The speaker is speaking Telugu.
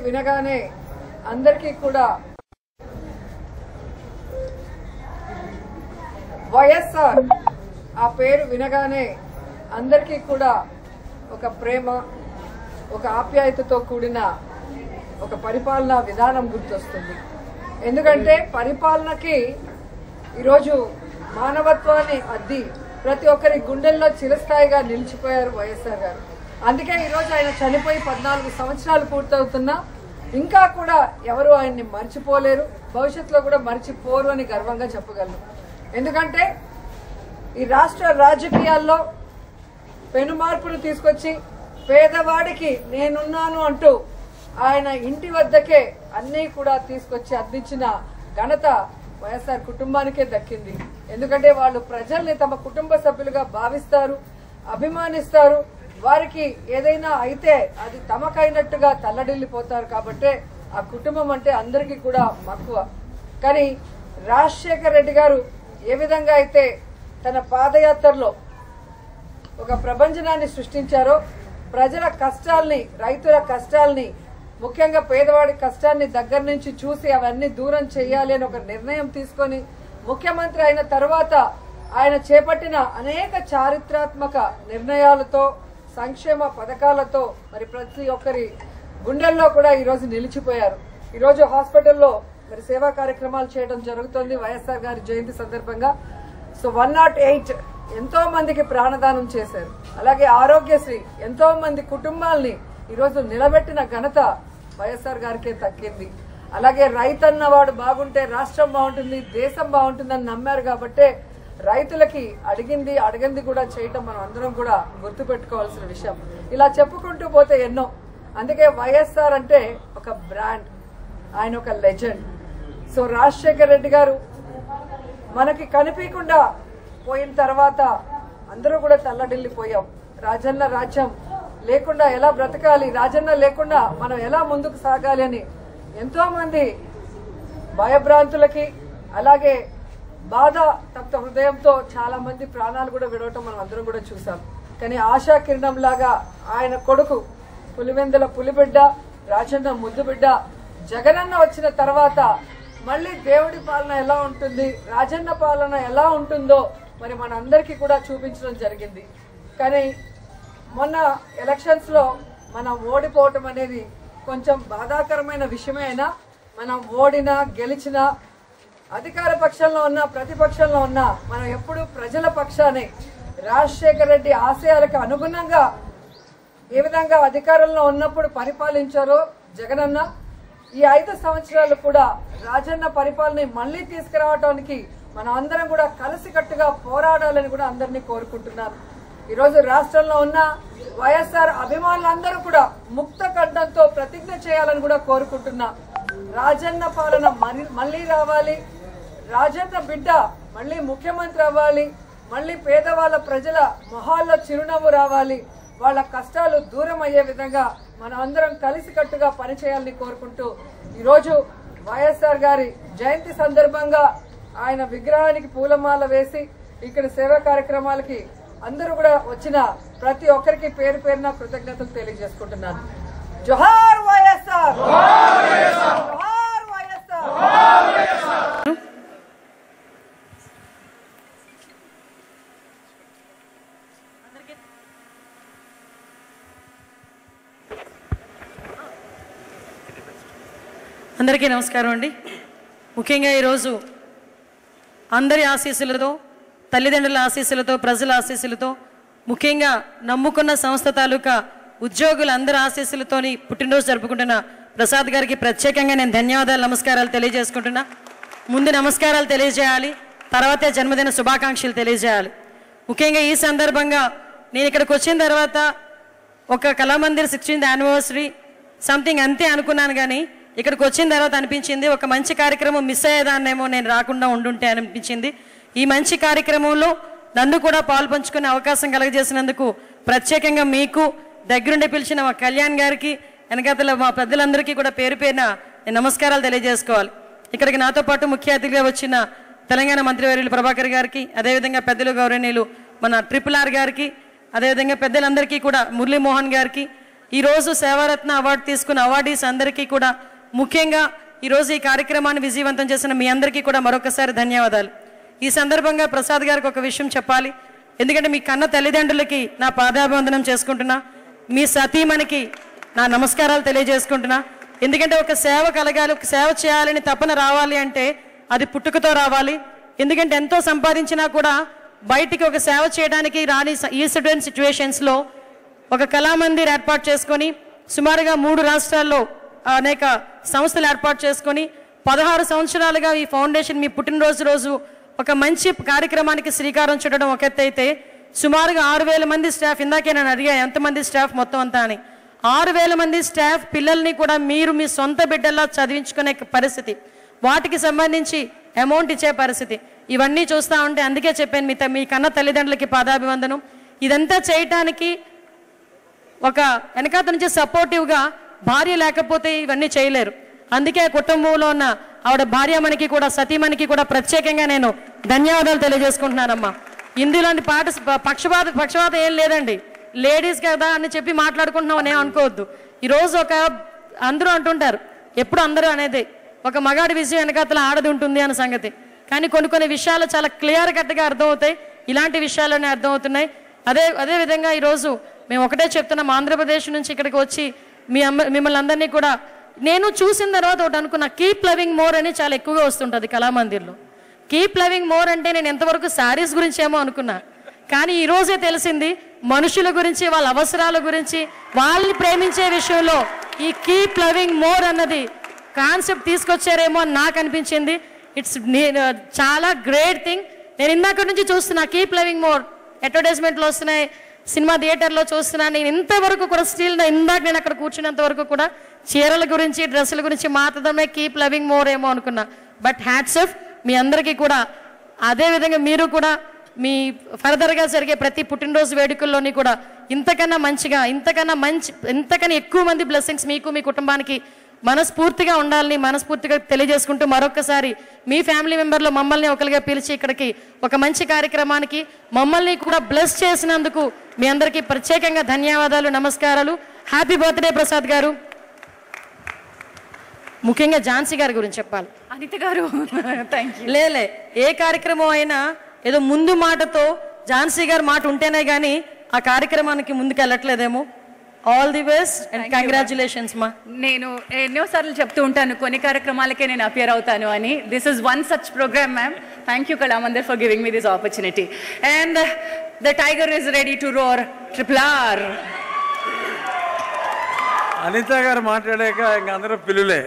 వినగానే అందరికీ కూడా వైఎస్ఆర్ ఆ పేరు వినగానే అందరికీ కూడా ఒక ప్రేమ, ఒక ఆప్యాయతతో కూడిన ఒక పరిపాలనా విధానం గుర్తొస్తుంది. ఎందుకంటే పరిపాలనకి ఈరోజు మానవత్వాన్ని అద్ది ప్రతి ఒక్కరి గుండెల్లో చిరస్థాయిగా నిలిచిపోయారు వైఎస్ఆర్ గారు. అందుకే ఈరోజు ఆయన చనిపోయి 14 సంవత్సరాలు పూర్తవుతున్నా ఇంకా కూడా ఎవరు ఆయన్ని మర్చిపోలేరు, భవిష్యత్తులో కూడా మర్చిపోరు అని గర్వంగా చెప్పగలను. ఎందుకంటే ఈ రాష్ట్ర రాజకీయాల్లో పెను మార్పును తీసుకొచ్చి పేదవాడికి నేనున్నాను అంటూ ఆయన ఇంటి వద్దకే అన్నీ కూడా తీసుకొచ్చి అందించిన ఘనత వైఎస్ఆర్ కుటుంబానికే దక్కింది. ఎందుకంటే వాళ్ళు ప్రజల్ని తమ కుటుంబ సభ్యులుగా భావిస్తారు, అభిమానిస్తారు. వారికి ఏదైనా అయితే అది తమకైనట్టుగా తల్లడిల్లిపోతారు. కాబట్టే ఆ కుటుంబం అంటే అందరికీ కూడా మక్కువ. కానీ రాజశేఖర్ రెడ్డి గారు ఏ విధంగా అయితే తన పాదయాత్రలో ఒక ప్రభంజనాన్ని సృష్టించారో, ప్రజల కష్టాల్ని, రైతుల కష్టాల్ని, ముఖ్యంగా పేదవాడి కష్టాన్ని దగ్గర నుంచి చూసి అవన్నీ దూరం చేయాలి అని ఒక నిర్ణయం తీసుకొని ముఖ్యమంత్రి అయిన తర్వాత ఆయన చేపట్టిన అనేక చారిత్రాత్మక నిర్ణయాలతో, సంక్షేమ పథకాలతో మరి ప్రతి ఒక్కరి గుండెల్లో కూడా ఈరోజు నిలిచిపోయారు. ఈరోజు హాస్పిటల్లో మరి సేవా కార్యక్రమాలు చేయడం జరుగుతుంది వైఎస్ఆర్ గారి జయంతి సందర్భంగా. సో 108 ఎంతో మందికి ప్రాణదానం చేశారు. అలాగే ఆరోగ్యశ్రీ ఎంతో మంది కుటుంబాల్ని ఈరోజు నిలబెట్టిన ఘనత వైఎస్ఆర్ గారికే దక్కింది. అలాగే రైతన్న వాడు బాగుంటే రాష్ట్రం బాగుంటుంది, దేశం బాగుంటుందని నమ్మారు. కాబట్టే రైతులకి అడిగింది కూడా చేయటం మనం అందరం కూడా గుర్తుపెట్టుకోవాల్సిన విషయం. ఇలా చెప్పుకుంటూ పోతే ఎన్నో. అందుకే వైఎస్ఆర్ అంటే ఒక బ్రాండ్, ఆయన ఒక లెజెండ్. సో రాజశేఖర్ రెడ్డి గారు మనకి కనిపించకుండా పోయిన తర్వాత అందరూ కూడా తల్లడిల్లిపోయాం. రాజన్న రాజ్యం లేకుండా ఎలా బ్రతకాలి, రాజన్న లేకుండా మనం ఎలా ముందుకు సాగాలి అని ఎంతో మంది భయభ్రాంతులకి, అలాగే బాధ తప్త హృదయంతో చాలా మంది ప్రాణాలు కూడా విడవటం మనం అందరం కూడా చూసాం. కానీ ఆశా కిరణం లాగా ఆయన కొడుకు పులివెందుల పులిబిడ్డ, రాజన్న ముద్దు బిడ్డ జగనన్న వచ్చిన తర్వాత మళ్లీ దేవుడి పాలన ఎలా ఉంటుంది, రాజన్న పాలన ఎలా ఉంటుందో మరి మనందరికీ కూడా చూపించడం జరిగింది. కానీ మొన్న ఎలక్షన్స్ లో మనం ఓడిపోవటం అనేది కొంచెం బాధాకరమైన విషయమే. అయినా మనం ఓడినా గెలిచినా, అధికార పక్షంలో ఉన్నా ప్రతిపక్షంలో ఉన్నా మనం ఎప్పుడు ప్రజల పక్షానే, రాజశేఖర్ రెడ్డి ఆశయాలకు అనుగుణంగా ఏ విధంగా అధికారంలో ఉన్నప్పుడు పరిపాలించారో జగనన్న, ఈ 5 సంవత్సరాలు కూడా రాజన్న పరిపాలన మళ్లీ తీసుకురావడానికి మనం అందరం కూడా కలిసికట్టుగా పోరాడాలని కూడా అందరినీ కోరుకుంటున్నాను. ఈరోజు రాష్ట్రంలో ఉన్న వైఎస్ఆర్ అభిమానులందరూ కూడా ముక్త కంఠంతో ప్రతిజ్ఞ చేయాలని కూడా కోరుకుంటున్నా. రాజన్న పాలన మళ్లీ రావాలి, రాజన్న బిడ్డ మళ్లీ ముఖ్యమంత్రి అవ్వాలి, మళ్లీ పేదవాళ్ళ ప్రజల మొహాల్లో చిరునవ్వు రావాలి, వాళ్ళ కష్టాలు దూరం అయ్యే విధంగా మనం అందరం కలిసికట్టుగా పనిచేయాలని కోరుకుంటూ ఈరోజు వైఎస్ఆర్ గారి జయంతి సందర్భంగా ఆయన విగ్రహానికి పూలమాల వేసి ఇక్కడ సేవా కార్యక్రమాలకి అందరూ కూడా వచ్చిన ప్రతి ఒక్కరికి పేరు పేరున కృతజ్ఞతలు తెలియజేసుకుంటున్నాను. జోహార్ వైఎస్ఆర్, జోహార్ వైఎస్ఆర్. అందరికీ నమస్కారం అండి. ముఖ్యంగా ఈరోజు అందరి ఆశీస్సులతో, తల్లిదండ్రుల ఆశీస్సులతో, ప్రజల ఆశీస్సులతో, ముఖ్యంగా నమ్ముకున్న సంస్థ తాలూకా ఉద్యోగులందరి ఆశీస్సులతోని పుట్టినరోజు జరుపుకుంటున్న ప్రసాద్ గారికి ప్రత్యేకంగా నేను ధన్యవాదాలు, నమస్కారాలు తెలియజేసుకుంటున్నా. ముందు నమస్కారాలు తెలియజేయాలి, తర్వాతే జన్మదిన శుభాకాంక్షలు తెలియజేయాలి. ముఖ్యంగా ఈ సందర్భంగా నేను ఇక్కడికి వచ్చిన తర్వాత ఒక కళామందిర్ 16th యానివర్సరీ సంథింగ్ అంతే అనుకున్నాను. కానీ ఇక్కడికి వచ్చిన తర్వాత అనిపించింది ఒక మంచి కార్యక్రమం మిస్ అయ్యేదాన్నేమో నేను రాకుండా ఉండుంటే అనిపించింది. ఈ మంచి కార్యక్రమంలో నన్ను కూడా పాల్పంచుకునే అవకాశం కలగజేసినందుకు ప్రత్యేకంగా మీకు, దగ్గరుండి పిలిచిన మా కళ్యాణ్ గారికి, వెనకాతల మా పెద్దలందరికీ కూడా పేరు పేరున నేను నమస్కారాలు తెలియజేసుకోవాలి. ఇక్కడికి నాతో పాటు ముఖ్య అతిథిగా వచ్చిన తెలంగాణ మంత్రివర్యులు ప్రభాకర్ గారికి, అదేవిధంగా పెద్దలు గౌరవనీయులు మన RRR గారికి, అదేవిధంగా పెద్దలందరికీ కూడా మురళీమోహన్ గారికి, ఈరోజు సేవారత్న అవార్డు తీసుకున్న అవార్డీస్ అందరికీ కూడా, ముఖ్యంగా ఈరోజు ఈ కార్యక్రమాన్ని విజయవంతం చేసిన మీ అందరికీ కూడా మరొకసారి ధన్యవాదాలు. ఈ సందర్భంగా ప్రసాద్ గారికి ఒక విషయం చెప్పాలి. ఎందుకంటే మీ కన్న తల్లిదండ్రులకి నా పాదాభివందనం చేసుకుంటున్నా, మీ సతీమణికి నా నమస్కారాలు తెలియజేసుకుంటున్నా. ఎందుకంటే ఒక సేవ కలగాలి, ఒక సేవ చేయాలని తపన రావాలి అంటే అది పుట్టుకతో రావాలి. ఎందుకంటే ఎంతో సంపాదించినా కూడా బయటికి ఒక సేవ చేయడానికి రాని ఈ సడన్ సిచ్యువేషన్స్లో ఒక కళామందిర్ ఏర్పాటు చేసుకొని సుమారుగా 3 రాష్ట్రాల్లో అనేక సంస్థలు ఏర్పాటు చేసుకొని 16 సంవత్సరాలుగా ఈ ఫౌండేషన్ మీ పుట్టినరోజు రోజు ఒక మంచి కార్యక్రమానికి శ్రీకారం చుట్టడం ఒక ఎత్తు అయితే, సుమారుగా 6,000 మంది స్టాఫ్, ఇందాకే నేను అడిగా ఎంతమంది స్టాఫ్ మొత్తం అంతా అని, 6,000 మంది స్టాఫ్ పిల్లల్ని కూడా మీరు మీ సొంత బిడ్డల్లా చదివించుకునే పరిస్థితి, వాటికి సంబంధించి అమౌంట్ ఇచ్చే పరిస్థితి, ఇవన్నీ చూస్తూ ఉంటే అందుకే చెప్పాను మీ కన్న తల్లిదండ్రులకి పాదాభివందనం. ఇదంతా చేయటానికి ఒక వెనకాత నుంచి సపోర్టివ్గా భార్య లేకపోతే ఇవన్నీ చేయలేరు. అందుకే కుటుంబంలో ఉన్న ఆవిడ భార్యమణికి కూడా సతీమణికి కూడా ప్రత్యేకంగా నేను ధన్యవాదాలు తెలియజేసుకుంటున్నానమ్మా. ఇందులోని పక్షపాతం ఏం లేదండి, లేడీస్ కదా అని చెప్పి మాట్లాడుకుంటున్నాం అనే అనుకోవద్దు. ఈరోజు అందరూ అంటుంటారు, ఎప్పుడు అందరూ అనేది ఒక మగాడి విషయం వెనకాతల ఆడది ఉంటుంది అన్న సంగతి. కానీ కొన్ని విషయాలు చాలా క్లియర్ కట్గా అర్థమవుతాయి, ఇలాంటి విషయాల్లోనే అర్థమవుతున్నాయి. అదే విధంగా ఈరోజు మేము ఒకటే చెప్తున్నాం, ఆంధ్రప్రదేశ్ నుంచి ఇక్కడికి వచ్చి మిమ్మల్ని అందరినీ కూడా నేను చూసిన తర్వాత ఒకటి అనుకున్నా, కీప్ లవింగ్ మోర్ అని చాలా ఎక్కువగా వస్తుంటుంది కళామందిర్లో. కీప్ లవింగ్ మోర్ అంటే నేను ఎంతవరకు శారీస్ గురించి ఏమో అనుకున్నా, కానీ ఈరోజే తెలిసింది మనుషుల గురించి, వాళ్ళ అవసరాల గురించి, వాళ్ళని ప్రేమించే విషయంలో ఈ కీప్ లవింగ్ మోర్ అన్నది కాన్సెప్ట్ తీసుకొచ్చారేమో అని నాకు అనిపించింది. ఇట్స్ చాలా గ్రేట్ థింగ్. నేను ఇందాక నుంచి చూస్తున్నా కీప్ లవింగ్ మోర్, అడ్వర్టైజ్మెంట్లో వస్తున్నాయి, సినిమా థియేటర్లో చూస్తున్నాను. నేను ఇంతవరకు కూడా స్టిల్ ఇందాక నేను అక్కడ కూర్చున్నంత వరకు కూడా చీరల గురించి డ్రెస్సుల గురించి మాత్రమే కీప్ లవింగ్ మోర్ ఏమో అనుకున్నా. బట్ హ్యాట్స్ ఆఫ్ మీ అందరికీ కూడా. అదేవిధంగా మీరు కూడా మీ ఫర్దర్గా జరిగే ప్రతి పుట్టినరోజు వేడుకల్లోని కూడా ఇంతకన్నా మంచిగా, ఇంతకన్నా ఎక్కువ మంది బ్లెస్సింగ్స్ మీకు మీ కుటుంబానికి మనస్ఫూర్తిగా ఉండాలని మనస్ఫూర్తిగా తెలియజేసుకుంటూ, మరొక్కసారి మీ ఫ్యామిలీ మెంబర్లో మమ్మల్ని ఒకరిగా పిలిచి ఇక్కడికి ఒక మంచి కార్యక్రమానికి మమ్మల్ని కూడా బ్లెస్ చేసినందుకు మీ అందరికీ ప్రత్యేకంగా ధన్యవాదాలు, నమస్కారాలు. హ్యాపీ బర్త్డే ప్రసాద్ గారు. ముఖ్యంగా ఝాన్సీ గారి గురించి చెప్పాలి. అనిత గారు థ్యాంక్ యూ. లేలే ఏ కార్యక్రమం అయినా ఏదో ముందు మాటతో ఝాన్సీ గారు మాట ఉంటేనే కానీ ఆ కార్యక్రమానికి ముందుకు వెళ్ళట్లేదేమో. All the best and congratulations మా. నేను ఎన్నోసార్లు చెప్తూ ఉంటాను కొన్ని కార్యక్రమాలకే నేను అపియర్ అవుతాను అని. This is one such programme ma'am. Thank you Kalamandir for giving me this opportunity. And the tiger is ready to roar. RRR. Anitha garu మాట్లాడాక ఇంక అందరూ పిల్లులే.